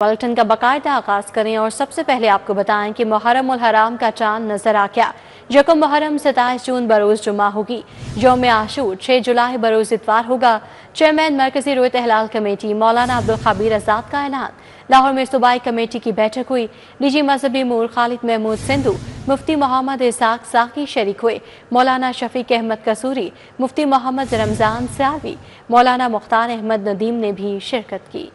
Bulletin का बाकायदा आगाज करें और सबसे पहले आपको बताएं कि मुहर्रम उल हराम का चांद नजर आ गया। यकम मुहर्रम 27 जून बरोज जुमा होगी। यौम आशूर 6 जुलाई बरोज इतवार होगा। चेयरमैन मरकजी रोयत हलाल कमेटी मौलाना अब्दुल खबीर आजाद का ऐलान। लाहौर में सूबाई कमेटी की बैठक हुई। निजी मजहबी मूल खालिद महमूद सिंधु, मुफ्ती मोहम्मद इसाक साकी शरीक हुए। मौलाना शफीक अहमद कसूरी, मुफ्ती मोहम्मद रमजान सियालवी, मौलाना मुख्तार अहमद नदीम ने भी शिरकत की।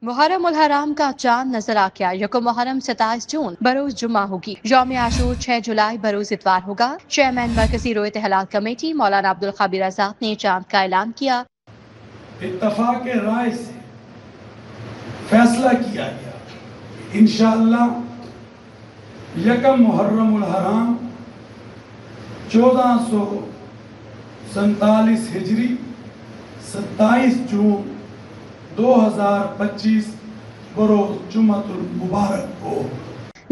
मुहर्रम उल हराम का चांद नजर आ गया। यकम मुहर्रम 27 जून बरोज जुमा होगी। यौम आशूर 6 जुलाई बरोज इतवार होगा। चेयरमैन मरकजी रोयत हलाल कमेटी मौलाना अब्दुल खबीर आजाद ने चांद का ऐलान किया। इत्तफाक राय से फैसला किया गया इंशाअल्लाह यकम मुहर्रम उल हराम 1447 हिजरी 27 जून 2025 बरोज जुम्मतुल मुबारक हो।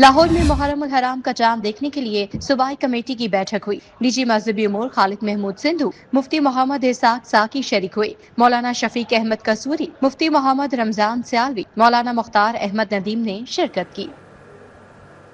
लाहौर में मुहर्रम उल हराम का चांद देखने के लिए सूबाई कमेटी की बैठक हुई। निजी मजहबी उमूर खालिद महमूद सिंधु, मुफ्ती मोहम्मद इसाक साकी शरीक हुए। मौलाना शफीक अहमद कसूरी, मुफ्ती मोहम्मद रमजान सियालवी, मौलाना मुख्तार अहमद नदीम ने शिरकत की।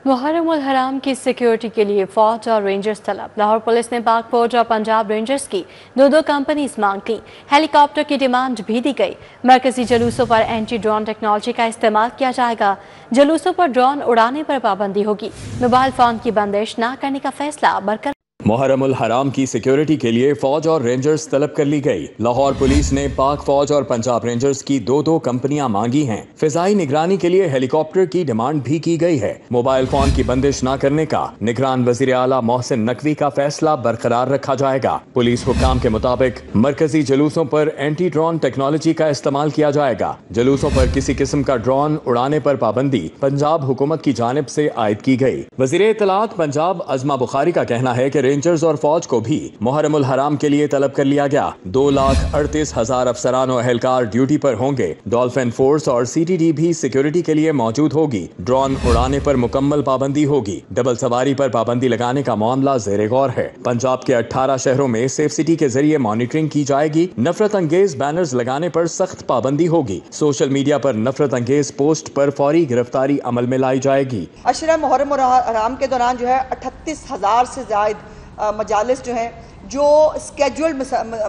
मुहर्रम उल हराम की सिक्योरिटी के लिए फौज और रेंजर्स तलब। लाहौर पुलिस ने पाक फौज और पंजाब रेंजर्स की दो कंपनीज मांग की। हेलीकॉप्टर की डिमांड भी दी गई। मरकजी जुलूसों पर एंटी ड्रोन टेक्नोलॉजी का इस्तेमाल किया जाएगा। जुलूसों पर ड्रोन उड़ाने पर पाबंदी होगी। मोबाइल फोन की बंदिश न करने का फैसला बरकरार। मुहर्रम उल हराम की सिक्योरिटी के लिए फौज और रेंजर्स तलब कर ली गई। लाहौर पुलिस ने पाक फौज और पंजाब रेंजर्स की दो कंपनियां मांगी हैं। फिजाई निगरानी के लिए हेलीकॉप्टर की डिमांड भी की गई है। मोबाइल फोन की बंदिश न करने का निगरान वजीर आला मोहसिन नकवी का फैसला बरकरार रखा जाएगा। पुलिस हुक्काम के मुताबिक मरकजी जुलूसों पर एंटी ड्रोन टेक्नोलॉजी का इस्तेमाल किया जाएगा। जुलूसों पर किसी किस्म का ड्रोन उड़ाने पर पाबंदी पंजाब हुकूमत की जानिब से आयद की गई। वजीर इत्तलात पंजाब अजमा बुखारी का कहना है कि रेंजर्स और फौज को भी मुहर्रम उल हराम के लिए तलब कर लिया गया। 2,38,000 अफसरान और एहलकार ड्यूटी पर होंगे। डॉल्फिन फोर्स और CTD भी सिक्योरिटी के लिए मौजूद होगी। ड्रोन उड़ाने पर मुकम्मल पाबंदी होगी। डबल सवारी पर पाबंदी लगाने का मामला ज़ेरे गौर है। पंजाब के 18 शहरों में सेफ सिटी के जरिए मॉनिटरिंग की जाएगी। नफरत अंगेज बैनर्स लगाने पर सख्त पाबंदी होगी। सोशल मीडिया पर नफरत अंगेज पोस्ट पर फौरी गिरफ्तारी अमल में लाई जाएगी। अशरा मुहर्रम उल हराम के दौरान जो है 38,000 से ज्यादा मजालिस जो हैं, जो स्केड्यूल्ड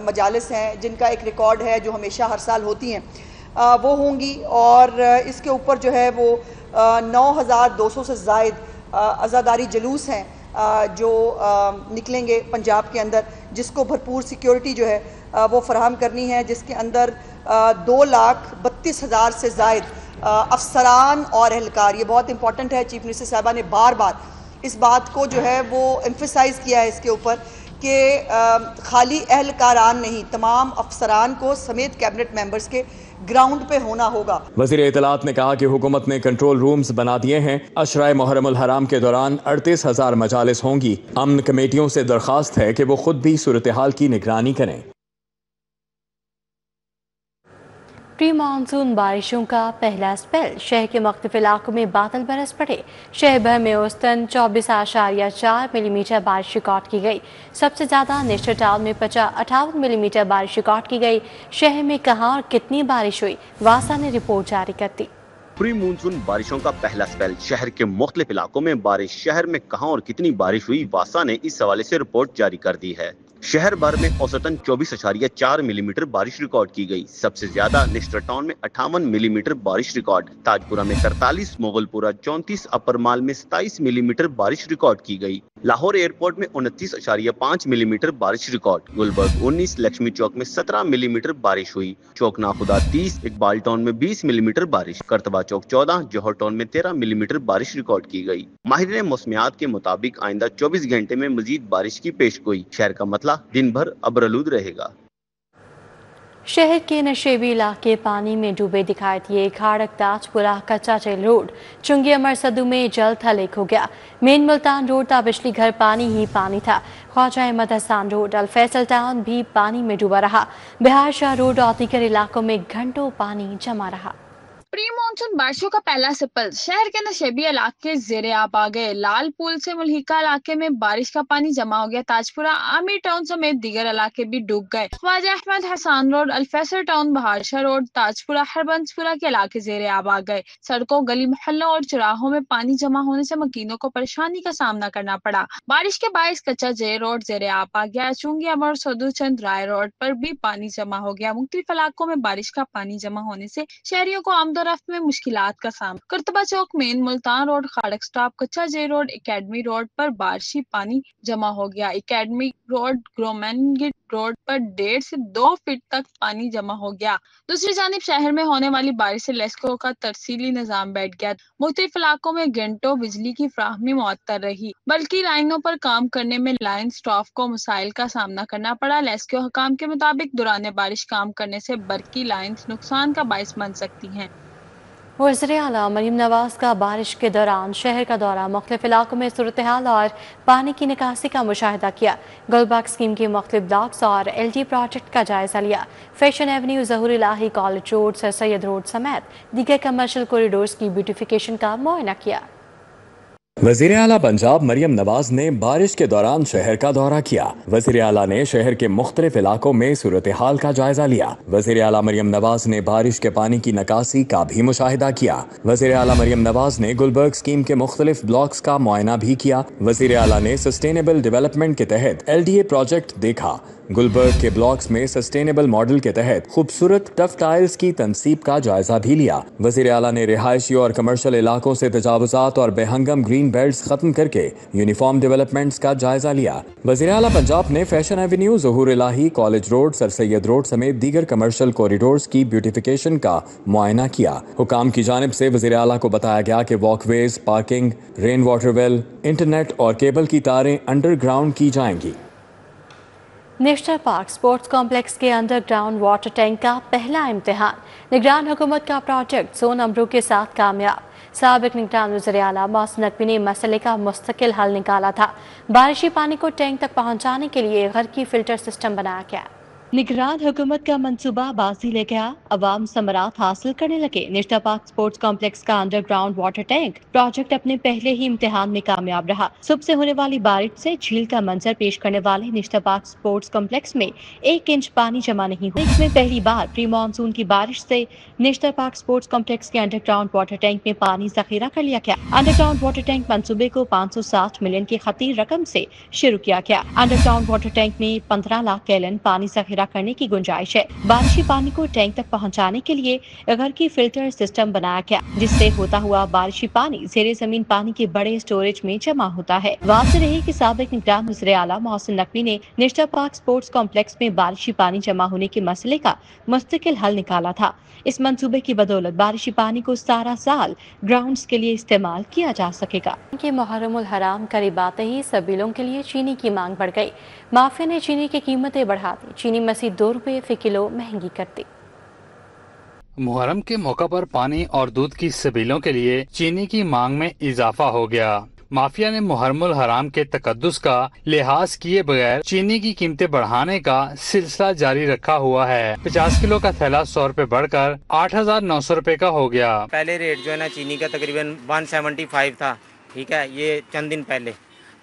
मजालिस हैं, जिनका एक रिकॉर्ड है, जो हमेशा हर साल होती हैं, वो होंगी। और इसके ऊपर जो है वो 9,200 से ज़ायद अज़ादारी जुलूस हैं जो निकलेंगे पंजाब के अंदर, जिसको भरपूर सिक्योरिटी जो है वो फराहम करनी है, जिसके अंदर 2,32,000 से ज़ायद अफसरान और एहलकार। ये बहुत इंपॉर्टेंट है। चीफ मिनिस्टर साहबा ने बार बार इस बात को जो है वो एम्फसाइज़ किया है इसके ऊपर कि खाली एहलकारान नहीं, तमाम अफसरान को समेत कैबिनेट मेंबर्स के ग्राउंड पे होना होगा। वज़ीर इत्तलात ने कहा कि हुकूमत ने कंट्रोल रूम्स बना दिए हैं। अशराए मुहर्रम उल हराम के दौरान 38,000 मजालिस होंगी। अमन कमेटियों से दरख्वास्त है कि वो खुद भी सूरत हाल की निगरानी करें। प्री मानसून बारिशों का पहला स्पेल। शहर के मुख्तलिफ इलाकों में बादल बरस पड़े। शहर भर में औसतन 24.4 मिलीमीटर बारिश रिकॉर्ड की गई। सबसे ज्यादा नेशनल टाउन में 58 मिलीमीटर बारिश रिकॉर्ड की गई। शहर में कहां और कितनी बारिश हुई, वासा ने रिपोर्ट जारी कर दी। प्री मानसून बारिशों का पहला स्पेल। शहर के मुख्तलिफ इलाकों में बारिश। शहर में कहां और कितनी बारिश हुई, वासा ने इस हवाले से रिपोर्ट जारी कर दी है। शहर भर में औसतन 24.4 मिलीमीटर बारिश रिकॉर्ड की गई। सबसे ज्यादा लिस्टर टाउन में 58 मिलीमीटर बारिश रिकॉर्ड, ताजपुरा में 43, मुगलपुरा 34, अपर माल में 27 मिलीमीटर बारिश रिकॉर्ड की गई। लाहौर एयरपोर्ट में 29.5 मिलीमीटर बारिश रिकॉर्ड, गुलबर्ग 19, लक्ष्मी चौक में 17 मिलीमीटर बारिश हुई, चौक नाखुदा 30, इकबाल टाउन में 20 मिलीमीटर बारिश, करतबा चौक 14, जौहर टाउन में 13 मिलीमीटर बारिश रिकॉर्ड की गई। माहिर मौसमियात के मुताबिक आइंदा 24 घंटे में मजीद बारिश की पेशगोई। शहर का मतला दिन भर अबरआलूद रहेगा। शहर के नशेबी इलाके पानी में डूबे दिखाई दिए। खाड़क ताजपुरा कच्चा चेल रोड चुंगी अमर सदू में जल्द हलेक हो गया। मेन मुल्तान रोड ता बिजली घर पानी ही पानी था। ख्वाजा अहमद हसन रोड अल फैसल टाउन भी पानी में डूबा रहा। बिहार शाह रोड और दीगर इलाकों में घंटों पानी जमा रहा। प्री मानसून बारिशों का पहला सिपल शहर के नशेबी इलाके ज़ेरे आब आ गए। लाल पुल से मुल्हिका इलाके में बारिश का पानी जमा हो गया। ताजपुरा आमिर टाउन समेत दीगर इलाके भी डूब गए। Khawaja Ahmed Hassan road, Alfaisal town, Baharshah road, Tajpura, Harbanspura के इलाके ज़ेरे आब आ गए। सड़कों, गली मोहल्लों और चौराहों में पानी जमा होने से मकीनों को परेशानी का सामना करना पड़ा। बारिश के बायस कच्चा जे रोड ज़ेरे आब आ गया। चुंगी और सदू चंद राय रोड पर भी पानी जमा हो गया। मुख्तलिफ इलाकों में बारिश का पानी जमा होने से शहरियों को आमदोरफ्त में मुश्किलात का सामना। करतबा चौक मेन, मुल्तान रोड, खाड़क स्टॉप, कच्चा जे रोड, एकेडमी रोड पर बारिशी पानी जमा हो गया। एकेडमी रोड, ग्रोमेनगिट रोड पर 1.5 से 2 फीट तक पानी जमा हो गया। दूसरी जानिब शहर में होने वाली बारिश से लेस्को का तरसीली निजाम बैठ गया। मुख्तलिफ इलाकों में घंटों बिजली की फ्राहमी मुअत्तल रही, बल्कि लाइनों पर काम करने में लाइन स्टाफ को मसाइल का सामना करना पड़ा। लेस्को हुकाम के मुताबिक दौरान बारिश काम करने से बरकी लाइन्स नुकसान का बाइस बन सकती हैं। वज़ीर आला मरीम नवाज का बारिश के दौरान शहर का दौरा, मुख्तलिफ इलाकों में सूरत हाल और पानी की निकासी का मुशाहिदा किया। गुलबर्ग स्कीम के मुख्तलिफ ब्लॉक्स और LD प्रोजेक्ट का जायजा लिया। Fashion avenue, Zahoor Elahi college road, Sir Syed road समेत दीगर कमर्शियल कॉरिडोर्स की ब्यूटिफिकेशन का मुआयना किया। वज़ीर आला पंजाब मरियम नवाज ने बारिश के दौरान शहर का दौरा किया। वज़ीर आला ने शहर के मुख्तलिफ इलाकों में सूरत हाल का जायजा लिया। वज़ीर आला मरियम नवाज ने बारिश के पानी की निकासी का भी मुशाहिदा किया। वज़ीर आला मरियम नवाज ने गुलबर्ग स्कीम के मुख्तलिफ ब्लॉक्स का मुआयना भी किया। वज़ीर आला ने सस्टेनेबल डेवलपमेंट के तहत LDA प्रोजेक्ट देखा। गुलबर्ग के ब्लॉक्स में सस्टेनेबल मॉडल के तहत खूबसूरत टफ टाइल्स की तनसीब का जायजा भी लिया। वज़ीर आला ने रिहायशी और कमर्शियल इलाकों से तजावुजात और बेहंगम ग्रीन बेल्ट्स खत्म करके यूनिफॉर्म डेवलपमेंट्स का जायजा लिया। वज़ीर आला पंजाब ने fashion avenue, Zahoor Elahi college road, Sir Syed road समेत दीगर कमर्शियल कॉरिडोर्स की ब्यूटिफिकेशन का मुआयना किया। हुकाम की जानिब से वज़ीर आला को बताया गया कि walkways, parking, rain water well, internet और केबल की तारें अंडरग्राउंड की जाएंगी। नेशनल पार्क स्पोर्ट्स कॉम्प्लेक्स के अंडरग्राउंड वाटर टैंक का पहला इम्तिहान, निगरान हुकूमत का प्रोजेक्ट सोन अमरू के साथ कामयाब। साबिक निगरान वज़ीर आला मोहसिन नकवी ने मसले का मुस्तकिल हल निकाला था। बारिशी पानी को टैंक तक पहुंचाने के लिए घर की फिल्टर सिस्टम बनाया गया। निगरान हुकूमत का मंसूबा बाजी ले गया, अवाम समरात हासिल करने लगे। नेशनल पार्क स्पोर्ट्स कॉम्प्लेक्स का अंडरग्राउंड वाटर टैंक प्रोजेक्ट अपने पहले ही इम्तिहान में कामयाब रहा। सुबह से होने वाली बारिश से झील का मंजर पेश करने वाले नेशनल पार्क स्पोर्ट्स कॉम्प्लेक्स में 1 इंच पानी जमा नहीं हुआ। इसमें पहली बार प्री मानसून की बारिश से नेशनल पार्क स्पोर्ट्स कॉम्प्लेक्स के अंडरग्राउंड वाटर टैंक में पानी जखीरा कर लिया गया। अंडरग्राउंड वाटर टैंक मंसूबे को 560 मिलियन की खतीर रकम से शुरू किया गया। अंडरग्राउंड वाटर टैंक में 15 लाख गैलन पानी करने की गुंजाइश है। बारिशी पानी को टैंक तक पहुंचाने के लिए घर की फिल्टर सिस्टम बनाया गया, जिससे होता हुआ बारिशी पानी ज़ेरे जमीन पानी के बड़े स्टोरेज में जमा होता है। वाज़ेह रहे कि साबिक निगरान वज़ीर आला मोहसिन नकवी ने नेशनल पार्क स्पोर्ट्स कॉम्प्लेक्स में बारिशी पानी जमा होने के मसले का मुस्तकिल हल निकाला था। इस मंसूबे की बदौलत बारिशी पानी को सारा साल ग्राउंड्स के लिए इस्तेमाल किया जा सकेगा। कि मुहर्रमुल हराम करीब आते ही सबीलों के लिए चीनी की मांग बढ़ गई। माफिया ने चीनी की कीमतें बढ़ा दी। चीनी मसीह 2 रुपये फी किलो महंगी कर दी। मुहर्रम के मौका पर पानी और दूध की सबीलों के लिए चीनी की मांग में इजाफा हो गया। माफिया ने मुहर्रमुल हराम के तकद्दुस का लिहाज किए बगैर चीनी की कीमतें बढ़ाने का सिलसिला जारी रखा हुआ है। 50 किलो का थैला 100 रुपए बढ़कर 8,900 रुपए का हो गया। पहले रेट जो है ना चीनी का तकरीबन 175 था, ठीक है, ये चंद दिन पहले।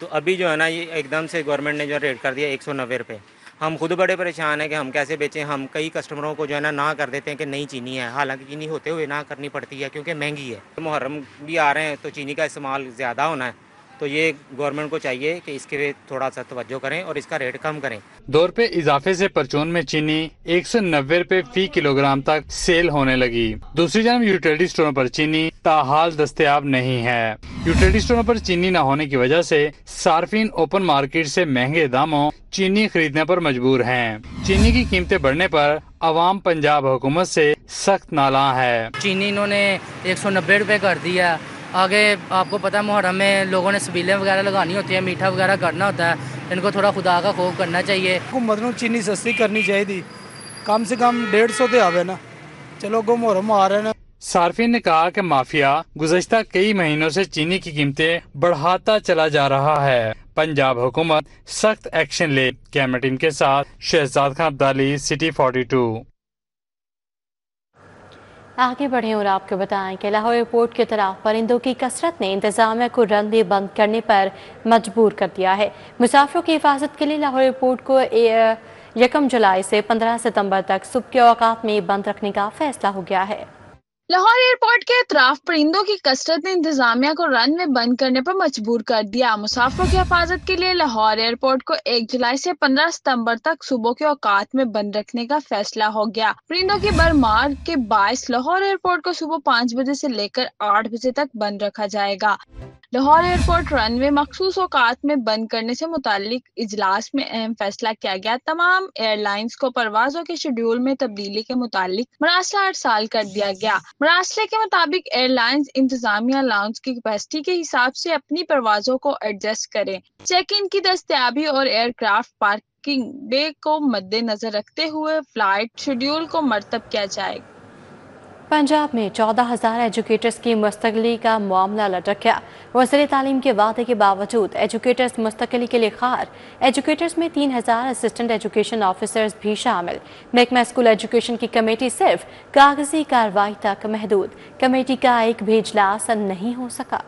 तो अभी जो है ना ये एकदम से गवर्नमेंट ने जो रेट कर दिया 190 रुपये। हम खुद बड़े परेशान हैं कि हम कैसे बेचें। हम कई कस्टमरों को जो है ना कर देते हैं कि नहीं चीनी है, हालांकि चीनी होते हुए ना करनी पड़ती है क्योंकि महंगी है। मुहर्रम भी आ रहे हैं तो चीनी का इस्तेमाल ज़्यादा होना है, तो ये गवर्नमेंट को चाहिए कि इसके पे थोड़ा सा तवज्जो करें और इसका रेट कम करें। 2 रुपए इजाफे से परचून में चीनी 190 रुपए फी किलोग्राम तक सेल होने लगी। दूसरी जानब यूटिलिटी स्टोरों पर चीनी ताहाल दस्तयाब नहीं है। यूटिलिटी स्टोरों पर चीनी न होने की वजह से सार्फिन ओपन मार्केट से महंगे दामों चीनी खरीदने पर मजबूर हैं। चीनी की कीमतें बढ़ने पर अवाम पंजाब हुकूमत से सख्त नालां है। चीनी इन्होंने 190 रुपए कर दिया। आगे आपको पता है मुहर्रम में लोगों ने सबीलें वगैरह लगानी होती है, मीठा वगैरह करना होता है। इनको थोड़ा खुदा का खौफ करना चाहिए। हुकूमत को चीनी सस्ती करनी चाहिए, कम से कम 150 ते आवे ना। चलो गो मुहर्रम आ रहे हैं। सार्फिन ने कहा कि माफिया गुज़श्ता कई महीनों से चीनी की कीमतें बढ़ाता चला जा रहा है। पंजाब हुकूमत सख्त एक्शन ले। कैमरा टीम के साथ शहजाद खान अब्दाली, सिटी 42। आगे बढ़े और आपको बताएं कि लाहौर एयरपोर्ट की तरफ परिंदों की कसरत ने इंतजामिया को रनवे बंद करने पर मजबूर कर दिया है। मुसाफिरों की हिफाजत के लिए लाहौर एयरपोर्ट को 1 जुलाई से 15 सितंबर तक सुबह के औकात में बंद रखने का फैसला हो गया है। लाहौर एयरपोर्ट के अतराफ परिंदों की कसरत ने इंतजामिया को रनवे बंद करने पर मजबूर कर दिया। मुसाफिरों की हिफाजत के लिए लाहौर एयरपोर्ट को 1 जुलाई से 15 सितंबर तक सुबह के औकात में बंद रखने का फैसला हो गया। परिंदों की भरमार के बायस लाहौर एयरपोर्ट को सुबह 5 बजे से लेकर 8 बजे तक बंद रखा जाएगा। लाहौर एयरपोर्ट रनवे मखसूस औकात में बंद करने से मुतालिक इजलास में अहम फैसला किया गया। तमाम एयरलाइंस को परवाजों के शेड्यूल में तब्दीली के मुतालिक मरासला 8 साल कर दिया गया। मरासले के मुताबिक एयरलाइंस इंतजामिया लाउंज की कैपेसिटी के हिसाब से अपनी परवाजों को एडजस्ट करें। चेक इन की दस्तयाबी और एयरक्राफ्ट पार्किंग बे को मद्देनजर रखते हुए फ्लाइट शेड्यूल को मरतब किया जाएगा। पंजाब में 14,000 एजुकेटर्स की मुस्तकिली का मामला लटक गया। वज़ीर तालीम के वादे के बावजूद एजुकेटर्स मुस्तकिली के लिए खार। एजुकेटर्स में 3,000 असिस्टेंट एजुकेशन ऑफिसर्स भी शामिल। महकमा स्कूल एजुकेशन की कमेटी सिर्फ कागजी कार्रवाई तक महदूद। कमेटी का एक भी इजलास नहीं हो सका।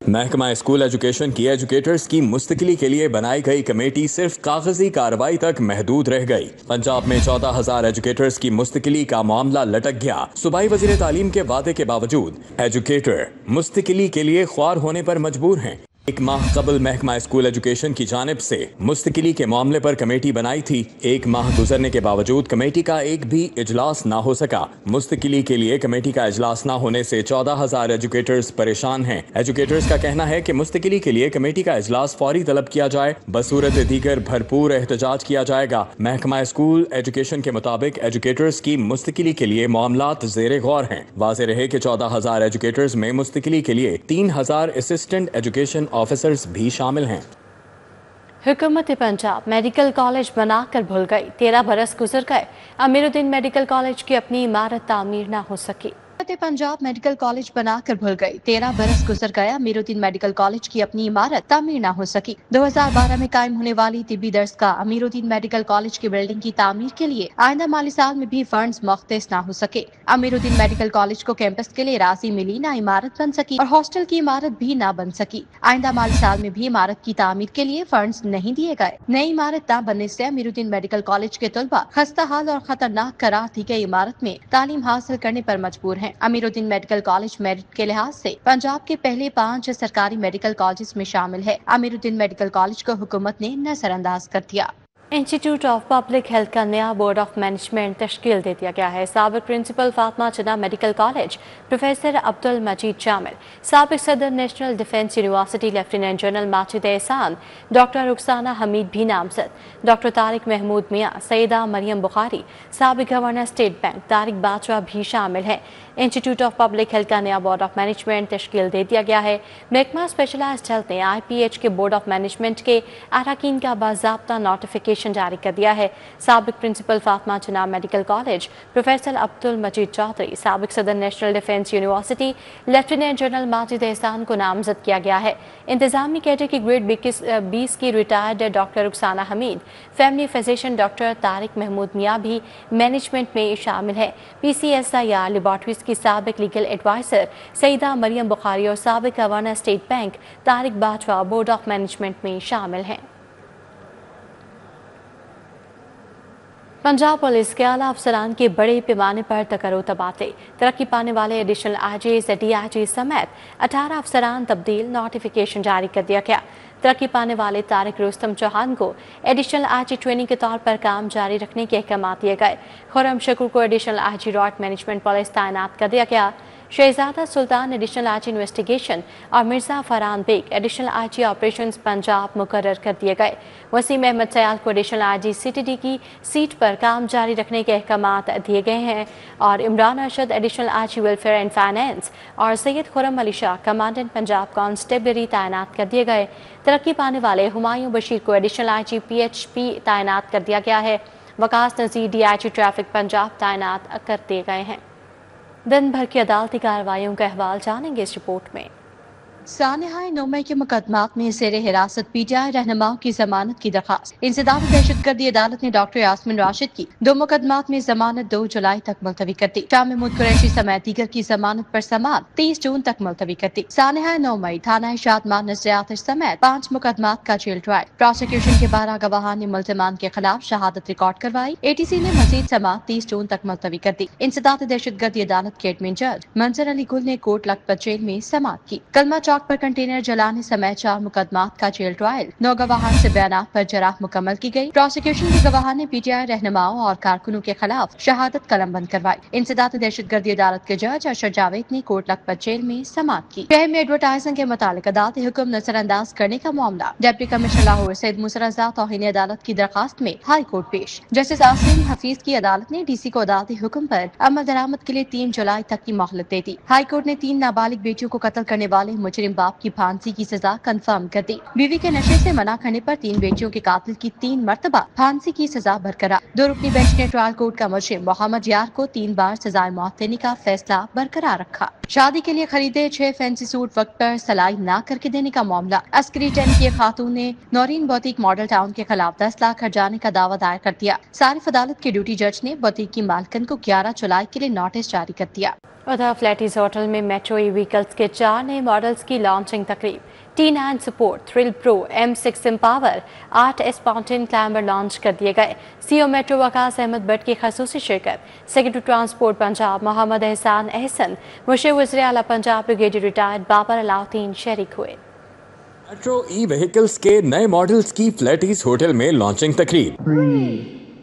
महकमा स्कूल एजुकेशन की एजुकेटर्स की मुस्तकिली के लिए बनाई गई कमेटी सिर्फ कागजी कार्रवाई तक महदूद रह गई। पंजाब में 14,000 एजुकेटर्स की मुस्तकिली का मामला लटक गया। सूबाई वजीर तालीम के वादे के बावजूद एजुकेटर मुस्तकिली के लिए ख्वार होने पर मजबूर हैं। 1 माह कबल महकमा स्कूल एजुकेशन की जानिब से मुस्तकिली के मामले पर कमेटी बनाई थी। 1 माह गुजरने के बावजूद कमेटी का एक भी इजलास ना हो सका। मुस्तकिली के लिए कमेटी का इजलास ना होने से 14,000 एजुकेटर्स परेशान हैं। एजुकेटर्स का कहना है कि मुस्तकिली के लिए कमेटी का इजलास फौरी तलब किया जाए, बसूरत दीगर भरपूर एहतजाज किया जाएगा। महकमा स्कूल एजुकेशन के मुताबिक एजुकेटर्स की मुस्तकिली के लिए मामलात ज़ेरे गौर हैं। वाज़ेह रहे कि 14,000 एजुकेटर्स में मुस्तकिली के लिए 3,000 असिस्टेंट एजुकेशन ऑफिसर्स भी शामिल हैं। हुकूमत पंजाब मेडिकल कॉलेज बनाकर भूल गई। 13 बरस गुजर गए, अमीरुद्दीन मेडिकल कॉलेज की अपनी इमारत तामीर ना हो सकी। पंजाब मेडिकल कॉलेज बनाकर भूल गई। 13 बरस गुजर गए, अमीरुद्दीन मेडिकल कॉलेज की अपनी इमारत तामीर ना हो सकी। 2012 में कायम होने वाली तिब्बी दर्स का अमीरुद्दीन मेडिकल कॉलेज की बिल्डिंग की तामीर के लिए आइंदा माली साल में भी फंड्स मुख्तस ना हो सके। अमीरुद्दीन मेडिकल कॉलेज को कैंपस के लिए राशि मिली, ना इमारत बन सकी और हॉस्टल की इमारत भी ना बन सकी। आइंदा माली साल में भी इमारत की तामीर के लिए फंड्स नहीं दिए गए। नई इमारत न बनने से अमीरुद्दीन मेडिकल कॉलेज के तलबा खस्ता हाल और खतरनाक करार दी गई इमारत में तालीम हासिल करने पर मजबूर हैं। अमीरुद्दीन मेडिकल कॉलेज मेरिट के लिहाज से पंजाब के पहले 5 सरकारी मेडिकल कॉलेज में शामिल है। अमीरुद्दीन मेडिकल कॉलेज को हुकूमत ने नजरअंदाज कर दिया। इंस्टीट्यूट ऑफ पब्लिक हेल्थ का नया बोर्ड ऑफ मैनेजमेंट तश्कील दे दिया गया है। साबिक प्रिंसिपल फातिमा जिन्ना मेडिकल कॉलेज प्रोफेसर अब्दुल मजीद शामिल, साबिक सदर national defence university lieutenant general Majid एहसान, डॉक्टर रुखसाना हमीद भी नामजद, डॉक्टर तारिक महमूद मियाँ, सईदा मरियम बुखारी, साबिक governor state bank Tariq Bajwa भी शामिल हैं। इंस्टीट्यूट ऑफ पब्लिक हेल्थ का नया बोर्ड ऑफ मैनेजमेंट तश्कील दे दिया गया है। महकमा स्पेशलाइज्ड हेल्थ ने IPH के बोर्ड ऑफ मैनेजमेंट के अरकान का बाज़ाब्ता नोटिफिकेशन जारी कर दिया है। साबिक प्रिंसिपल फातिमा जिन्ना मेडिकल कॉलेज प्रोफेसर अब्दुल मजीद चौधरी, साबिक सदर national defence university lieutenant general Majid एहसान को नामजद किया गया है। इंतजामी कैडर की ग्रेड 20 की retired doctor Rukhsana Hameed, family physician doctor Tariq Mahmood Mian भी मैनेजमेंट में शामिल है। PCSIR लेबॉर्ट्रीज की साबिक लीगल एडवाइजर सईदा मरियम बुखारी और साबिक governor state bank Tariq Bajwa board of management में शामिल हैं। पंजाब पुलिस के आला अफसरान के बड़े पैमाने पर तकर्रो तबादले, तरक्की पाने वाले एडिशनल IGs, DIG समेत 18 अफसरान तब्दील, नोटिफिकेशन जारी कर दिया गया। तरक्की पाने वाले तारिक रुस्तम चौहान को एडिशनल IG ट्रेनिंग के तौर पर काम जारी रखने के अहकाम दिए गए। खुर्रम शकूर को additional IG road management police तैनात कर दिया गया। Shahzada Sultan additional IG investigation और Mirza Farhan Baig additional IG operations Punjab मुकर्रर कर दिए गए। वसीम अहमद सयाल को एडिशनल IG CTD की सीट पर काम जारी रखने के अहकाम दिए गए हैं और Imran Arshad additional IG welfare and finance और सैयद खुर्रम अली शाह कमांडेंट पंजाब कांस्टेबलरी तैनात कर दिए गए। तरक्की पाने वाले हुमायूं बशीर को एडिशनल IG PHP तैनात कर दिया गया है। वकास नज़ीर DIG ट्रैफिक पंजाब तैनात कर दिए गए हैं। दिन भर की अदालती कार्रवाइयों का अहवाल जानेंगे इस रिपोर्ट में। सानहाए 9 मई के मुकदमात में ज़ेरे हिरासत PTI रहनुमाओं की जमानत की दरखास्त। इंसदाद दहशतगर्दी अदालत ने डॉक्टर यास्मिन राशिद की 2 मुकदमात में जमानत 2 जुलाई तक मुलतवी कर दी। शाह महमूद कुरैशी समेत दीगर की जमानत पर समाअत 30 जून तक मुलतवी कर दी। सानहाए 9 मई थाना शादमान नसर आतिश समेत 5 मुकदमात का जेल ट्रायल। प्रोसिक्यूशन के 12 गवाहान ने मुल्जिमान के खिलाफ शहादत रिकॉर्ड करवाई। ATC ने मजीद समाअत 30 जून तक मुलतवी कर दी। इंसदाद दहशतगर्दी अदालत के एडमिन जज मंजर अली गुल ने कोट लखपत जेल में समाअत की। कलमा चौक पर कंटेनर जलाने समेत 4 मुकदमात का जेल ट्रायल। 9 गवाहान से बयानात पर जराह मुकम्मल की गई। प्रोसिक्यूशन के गवाहान ने PTI रहनुमाओं और कारकुनों के खिलाफ शहादत कलम बंद करवाई। इंसदाद दहशतगर्दी अदालत के जज अशर जावेद ने कोट लखपत जेल में समाअत की। शहर में एडवर्टाइजिंग के मुतालिक अदालती हुक्म नजरअंदाज करने का मामला। डिप्टी कमिश्नर लाहौर सैयद मुसर रज़ा तौहीन अदालत की दरखास्त में हाई कोर्ट पेश। जस्टिस आसिम हफीज की अदालत ने DC को अदालती हुक्म पर अमल दरामद के लिए 3 जुलाई तक की मोहलत दे दी। हाई कोर्ट ने 3 नाबालिग बेटियों को कत्ल करने वाले मुजरिम बाप की फांसी की सजा कंफर्म कर दी। बीवी के नशे से मना करने पर 3 बेटियों के कातिल की 3 मरतबा फांसी की सजा बरकरार। 2 रुकनी बेंच ने ट्रायल कोर्ट का मुजरिम मोहम्मद यार को 3 बार सजाए मौत देने का फैसला बरकरार रखा। शादी के लिए खरीदे 6 फैंसी सूट वक्त पर सलाई न करके देने का मामला। अस्करी टेंट की खातून ने नौरीन बोतीक मॉडल टाउन के खिलाफ 10 लाख हर्जाने का दावा दायर कर दिया। सारिफ अदालत के ड्यूटी जज ने बोतीक की मालकन को 11 जुलाई के लिए नोटिस जारी कर दिया। उधर फ्लैटीज होटल में मेट्रो व्हीकल्स के 4 नए मॉडल्स की लॉन्चिंग तकरीब। T9 support, thrill pro, M6 empower, 8S mountain climber launch कर दिए गए। CEO मेट्रो वकास अहमद भट्ट की खसूसी शिरकत। सेक्रेटरी ट्रांसपोर्ट पंजाब मोहम्मद एहसान एहसन, मुशीर वज़ीर आला पंजाब ब्रिगेडियर रिटायर्ड बाबर अलाउद्दीन शरीक हुए। मेट्रो व्हीकल्स के नए मॉडल्स की फ्लैटीज होटल में लॉन्चिंग तकरीब।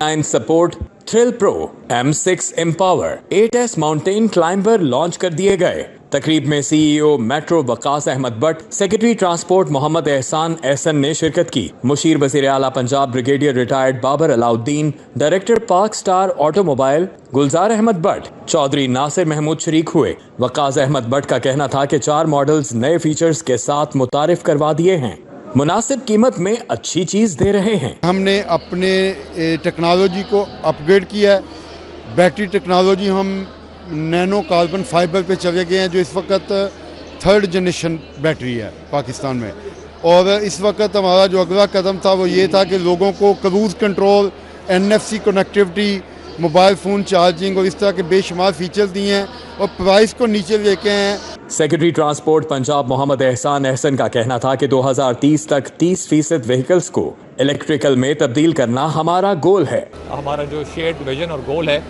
9 support, thrill pro, M6 empower, 8S mountain climber launch कर दिए गए। तकरीब में CEO metro Waqas Ahmed Bhatt, secretary transport Mohammad Ehsan Ehsan ने शिरकत की। मुशीर वज़ीर आला Punjab brigadier retired Babar Alauddin, director park star automobile Gulzar Ahmed Bhatt, Chaudhry Nasir Mahmood शरीक हुए। वकास अहमद भट्ट का कहना था कि 4 मॉडल्स नए फीचर्स के साथ मुतारिफ करवा दिए हैं। मुनासिब कीमत में अच्छी चीज दे रहे हैं। हमने अपने टेक्नोलॉजी को अपग्रेड किया है। बैटरी टेक्नोलॉजी हम नैनो कार्बन फाइबर पे चले गए हैं, जो इस वक्त 3rd जनरेशन बैटरी है पाकिस्तान में। और इस वक्त हमारा जो अगला कदम था वो ये था कि लोगों को cruise control, NFC connectivity, mobile phone charging और इस तरह के बेशुमार फीचर्स दिए हैं और प्राइस को नीचे लेके हैं। सेक्रेटरी ट्रांसपोर्ट पंजाब मोहम्मद एहसान एहसन का कहना था कि 2030 तक 30% व्हीकल्स को इलेक्ट्रिकल में तब्दील करना हमारा गोल है। हमारा जो शेयर्ड विजन और गोल है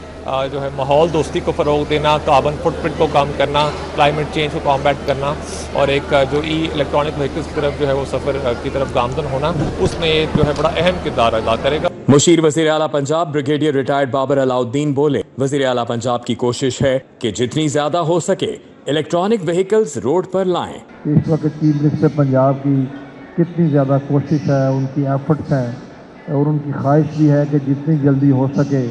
जो है माहौल दोस्ती को फ़रोग देना, कार्बन फुटप्रिंट को कम करना, क्लाइमेट चेंज को कॉम्बैट करना और एक जो इलेक्ट्रॉनिक व्हीकल्स की तरफ जो है वो सफ़र की तरफ गामजन होना, उसमें ये जो है बड़ा अहम किरदार अदा करेगा। मुशीर वज़ीर आला पंजाब ब्रिगेडियर रिटायर्ड बाबर अलाउद्दीन बोले, वज़ीर आला पंजाब की कोशिश है कि जितनी ज़्यादा हो सके इलेक्ट्रॉनिक व्हीकल्स रोड पर लाएं। इस वक्त चीफ मिनिस्टर पंजाब की कितनी ज़्यादा कोशिश है, उनकी एफर्ट्स हैं और उनकी ख्वाहिश भी है कि जितनी जल्दी हो सके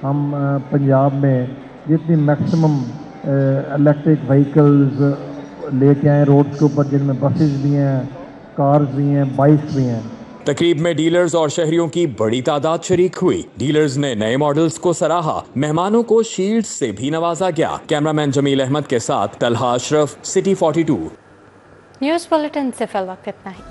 हम पंजाब में जितनी मैक्सिमम इलेक्ट्रिक व्हीकल्स लेके आए रोड्स के ऊपर, जिनमें बसेस भी हैं, कार्स भी हैं, बाइक्स भी हैं। तकरीब में डीलर्स और शहरियों की बड़ी तादाद शरीक हुई। डीलर्स ने नए मॉडल्स को सराहा। मेहमानों को शील्ड से भी नवाजा गया। कैमरामैन जमील अहमद के साथ Talha Ashraf, city 42। News bulletin से फिल वक्त इतना ही।